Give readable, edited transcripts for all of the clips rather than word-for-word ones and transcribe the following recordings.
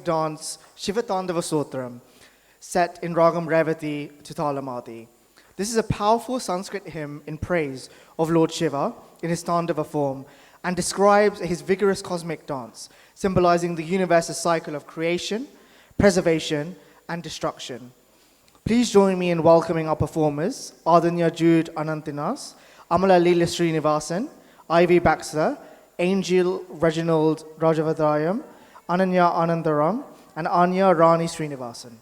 dance Shivatandava Sotram, set in Ragam Revati to Talamadi. This is a powerful Sanskrit hymn in praise of Lord Shiva in his Tandava form and describes his vigorous cosmic dance, symbolizing the universe's cycle of creation, preservation, and destruction. Please join me in welcoming our performers, Adanya Jude Anantinas, Amala Leela Srinivasan, Ivy Baxter, Angel Reginald Rajavadayam, Ananya Anandaram, and Anya Rani Srinivasan.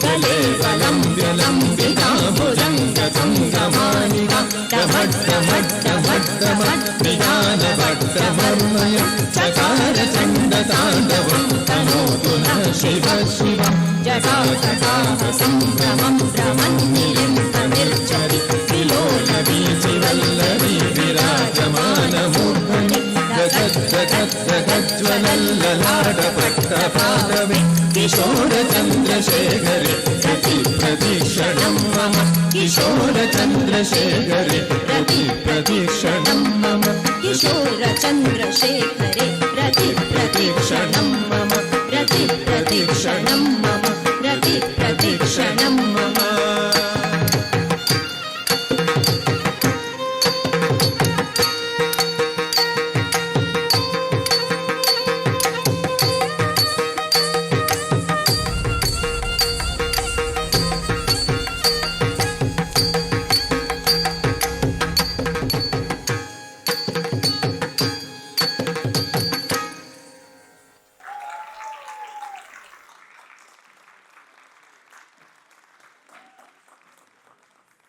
गले वलम्ब्यलम्बिता भुजङ्गसङ्गमानिका डभट्टभट्टभट्टभट्टनिदानभट्टमर्मय चकार चण्डताण्डवं तनोतु नः शिव शिव जटाकटाह सम्भ्रमं भ्रमन्निलिम्पनिर्झरि विलोलवीचिवल्लरी विराजमानमूर्धनि जगज्जगज्जगज्ज्वलल्ललाटपट्टपादवे किशोरचन्द्रशेखरे प्रतिप्रतीक्षणं मम किशोरचन्द्रशेखरे प्रतिप्रतीक्षणं मम किशोर